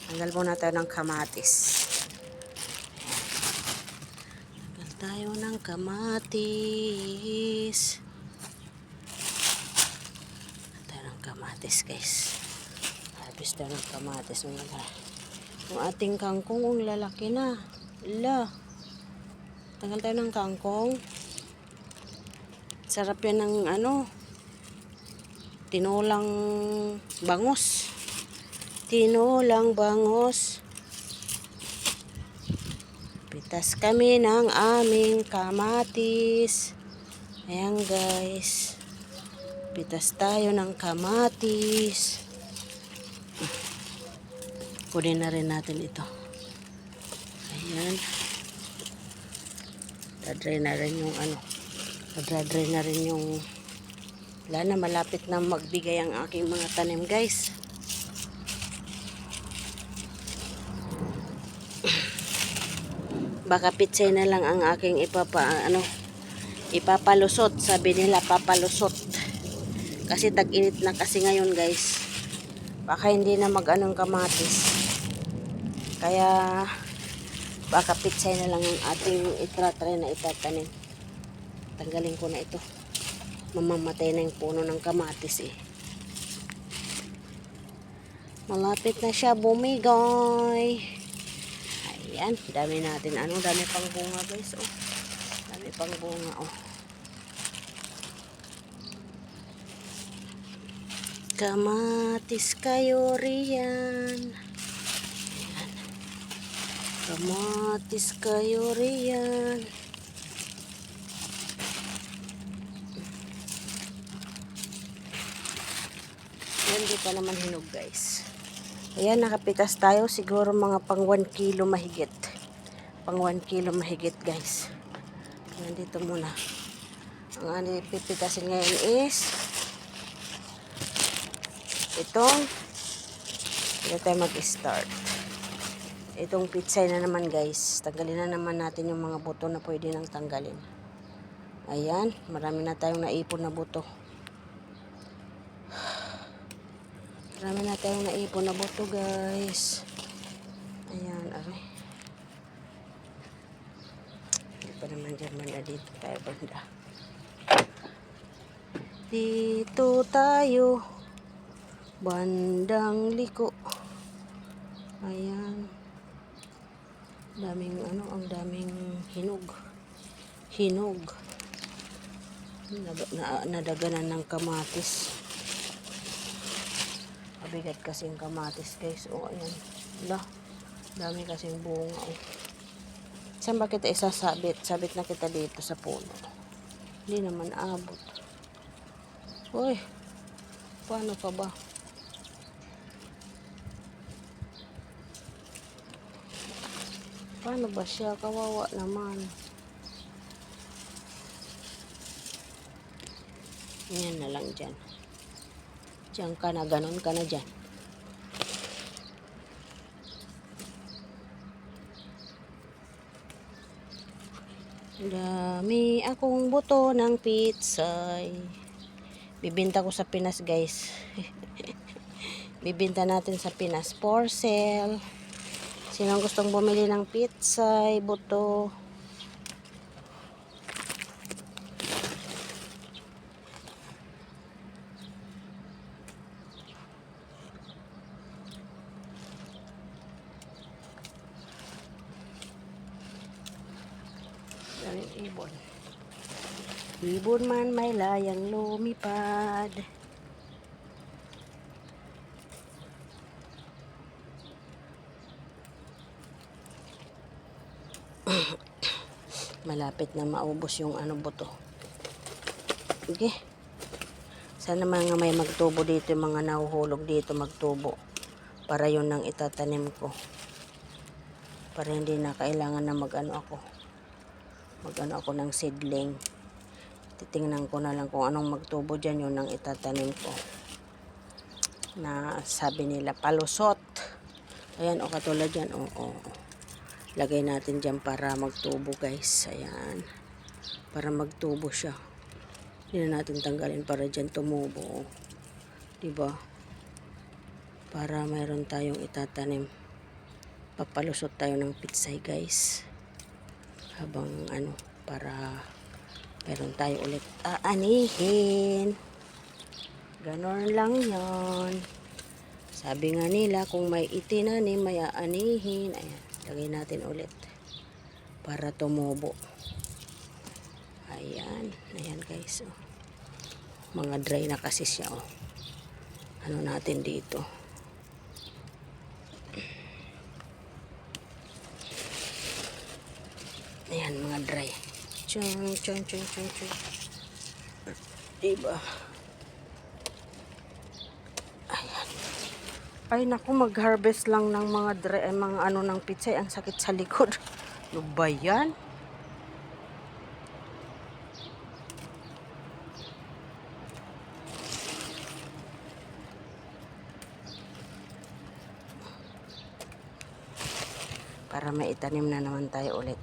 Tanggal muna tayo ng kamatis. Tanggal tayo ng kamatis. Tayo ng kamatis, guys. Harvest tayo ng kamatis. Yung ating kangkong, ang lalaki na. Ala. Tanggal tayo ng kangkong. Sarap yan ng tinolang bangus. Tinolang bangus. Pitas kami ng aming kamatis. Ayan, guys. Pitas tayo ng kamatis. Kunin na rin natin ito. Ayan. Dadry na rin yung Dadry na rin yung wala na, malapit na magbigay ang aking mga tanim, guys. Baka pitsay na lang ang aking ipapalusot. Sabi nila papalusot. Kasi tag-init na kasi ngayon, guys. Baka hindi na mag-anong kamatis. Kaya baka pitsay na lang ang ating itratry na itatanim. Tanggalin ko na ito. Mamamatay na yung puno ng kamatis eh. Malapit na siya bumigay. Ayan, dami natin dami pang bunga, guys, oh. Dami pang bunga, oh. Kamatis kayo riyan. Ayan. Kamatis kayo riyan. Ayan, di pa naman hinog, guys. Ayan, nakapitas tayo. Siguro mga pang 1 kilo mahigit. Pang 1 kilo mahigit, guys. Ayan, dito muna. Ang pipitasin ngayon is itong dito tayo mag-start. Itong pitsay na naman, guys. Tanggalin na naman natin yung mga buto na pwede nang tanggalin. Ayan, marami na tayong naipon na buto. Marami na tayong naipon na buto, guys. Ayan, aray. Hindi pa naman dyan banda. Dito tayo banda. Dito tayo. Bandang liko. Ayan. Daming ang daming hinog. Hinog. Nadaganan ng kamatis. Mabigat kasing kamatis, guys. O, ayan. Wala. Dami kasing bunga, oh. Saan ba kita isasabit? Sabit na kita dito sa puno. Hindi naman abot. Uy. Paano pa ba? Paano ba siya? Kawawa naman. Yan na lang dyan. Diyan ka na, ganon ka na dyan. Dami akong buto ng pitsay. Bibinta ko sa Pinas, guys. Bibinta natin sa Pinas for sale. Sinong gustong bumili ng pitsay, buto? Ibon. Ibon man may layang lumipad. Malapit na maubos yung buto. Okay. Sana mga may magtubo dito, yung mga nahuhulog dito magtubo. Para yun ang itatanim ko. Para hindi na kailangan na mag-ano ako ng seedling. Titingnan ko na lang kung anong magtubo dyan, yun ang itatanim ko. Na sabi nila palusot. Ayan, o katulad yan. O. Lagay natin dyan para magtubo, guys. Ayan. Para magtubo siya. Hindi na natin tanggalin para dyan tumubo. Diba? Para mayroon tayong itatanim. Papalusot tayo ng pitsay guys. Habang ano, para meron tayo ulit aanihin. Ganon lang yon. Sabi nga nila, kung may itinanim, may aanihin. Ayan, lagay natin ulit para tumubo. Ayan, ayan guys. Oh. Mga dry na kasi siya. Oh. Ano natin dito? Ayan, mga dry. Chun, chun, chun, chun, chun. Diba? Ayan. Ay, naku, mag-harvest lang ng mga dry, mga ano ng pitsay. Ang sakit sa likod. Ano ba yan? Para maitanim na naman tayo ulit.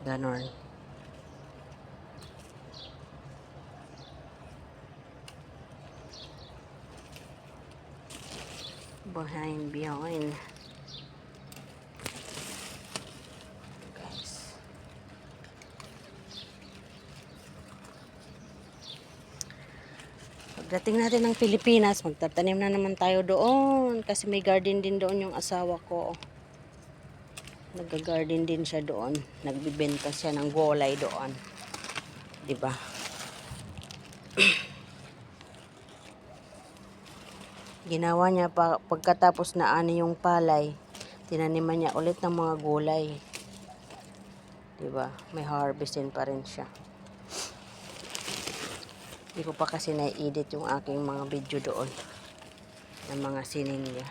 Ganon. Behind. Guys. Pagdating natin ng Pilipinas, magtatanim na naman tayo doon. Kasi may garden din doon yung asawa ko. Nag-garden din siya doon. Nagbibenta siya ng gulay doon. Diba? Ginawa niya pagkatapos na ani yung palay, tinaniman niya ulit ng mga gulay. Diba? May harvestin pa rin siya. Hindi ko pa kasi na-edit yung aking mga video doon ng mga sining niya.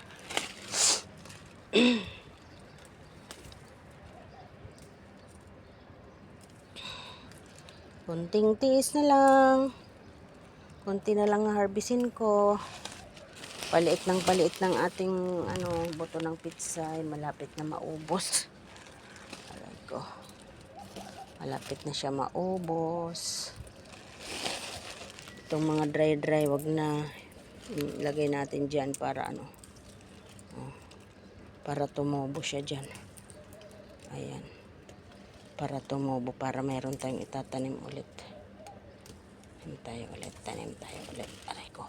Kunting tiis na lang. Kunti na lang harvestin ko. Paliit ng ating buto ng pitsay. Malapit na maubos. Aray ko. Malapit na siya maubos. Itong mga dry, wag na lagay natin dyan para para tumubo siya dyan. Ayan. Para tumubo, para meron tayong itatanim ulit. Tanim tayo ulit. Aray ko.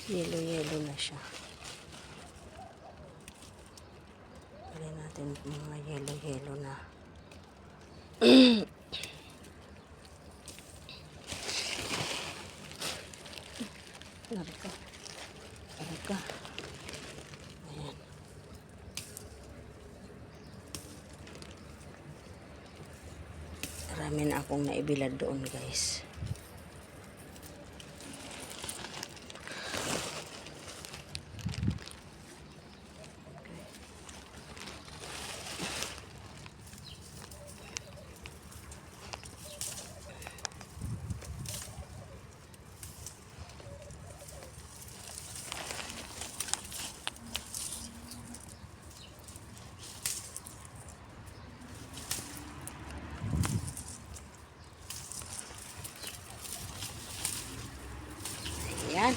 Yellow na siya. Pwede natin mga yellow na. Narka. Ayan. Marami na akong naibilad doon guys. Ayan.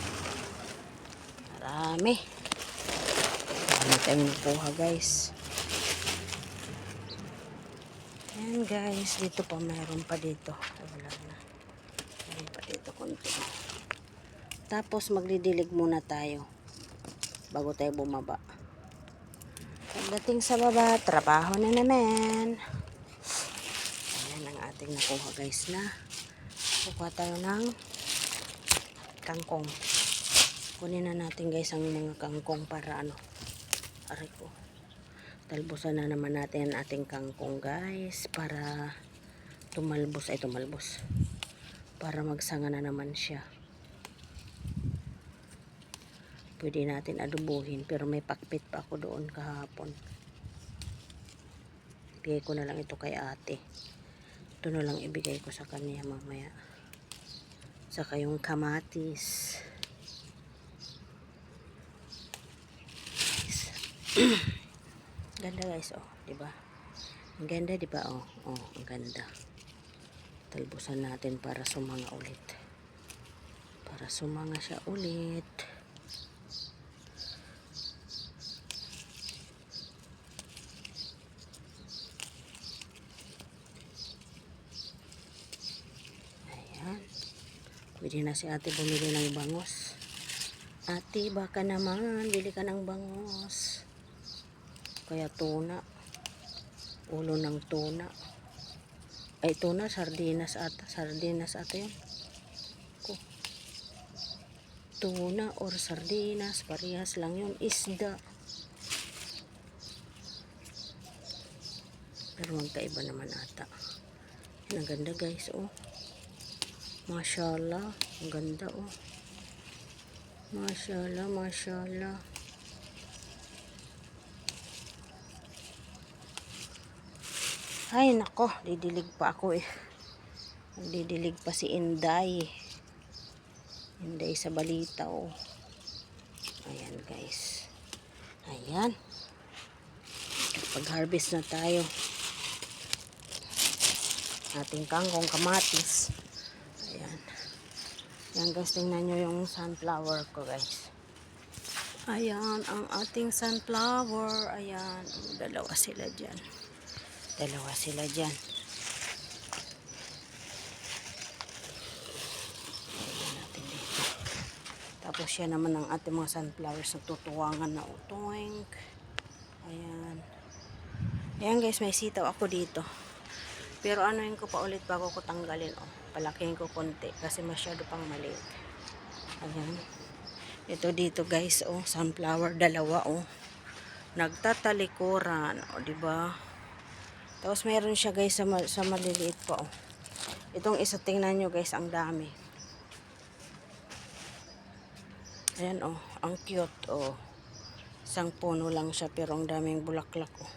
Marami tayong nakuha guys. Ayan guys. Dito pa mayroon pa dito. Wala na. Mayroon pa dito konti. Tapos magdidilig muna tayo bago tayo bumaba. Pagdating sa baba, trabaho na naman. Ayan ang ating nakuha guys na. Kukuha tayo ng kangkong. Kunin na natin guys ang mga kangkong para aray ko. Talbusan na naman natin ang ating kangkong guys para tumalbos. Para magsanga na naman siya. Pwede natin adubuhin pero may pakpit pa ako doon kahapon. Bigay ko na lang ito kay ate. Ito na lang ibigay ko sa kanya mamaya. Saka yung kamatis. Ganda guys, oh, 'di ba? Ang ganda, 'di ba? Oh, ang ganda. Talbusan natin para sumanga ulit. Para sumanga siya ulit. Ayan. Pwede na si ate bumili ng bangos. Ate, baka naman bili ka ng bangos. Kaya tuna. Ulo ng tuna. Ay, tuna, sardinas ata. Sardinas ata yun. Tuna or sardinas. Parehas lang yun. Isda. Pero magkaiba naman ata. Yan, ang ganda guys, oh. Mashallah. Ang ganda, oh. Mashallah, mashallah. Ay, nako. Didilig pa ako eh. Didilig pa si Inday. Inday sa balita, oh. Ayan, guys. Ayan. Pag-harvest na tayo. Ating kangkong kamatis. Ayan. Ayan, guys. Tingnan nyo yung sunflower ko, guys. Ayan, ang ating sunflower. Ayan. Dalawa sila dyan. Dalawa sila dyan. Ayan natin dito. Tapos yan naman ang ating mga sunflowers na tutuwangan na utoink. Ayan. Ayan guys, may sitaw ako dito. Pero anuin ko pa ulit bago ko tanggalin. Oh, palakihin ko konti kasi masyado pang maliit. Ayan. Ito dito guys, oh, sunflower dalawa, oh. Nagtatalikuran, oh, di ba? Tapos meron siya guys sa maliliit pa, oh. Itong isa, tingnan nyo guys, ang dami. Ayan, oh, ang cute, oh. Isang puno lang siya pero ang daming bulaklak, oh.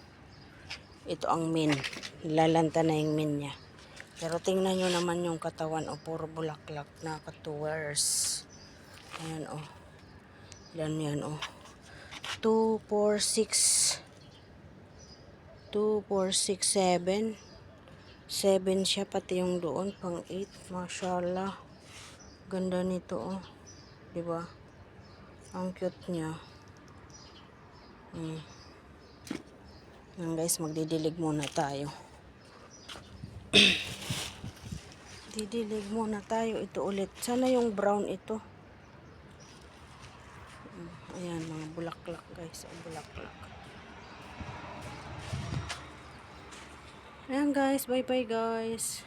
Ito ang min. Lalanta na yung min niya. Pero tingnan nyo naman yung katawan, oh, puro bulaklak na katuwers. Ayan, oh. Ilan yan, oh. 2, 4, 6. 2, 4, 6, 7. 7 siya, pati yung doon, pang 8. Mashallah. Ganda nito, oh. Diba? Ang cute niya. Yan guys, magdidilig muna tayo. Didilig muna tayo. Ito ulit. Sana yung brown ito. Ayan, mga bulaklak guys. Ang bulaklak. Ayan guys, bye bye guys.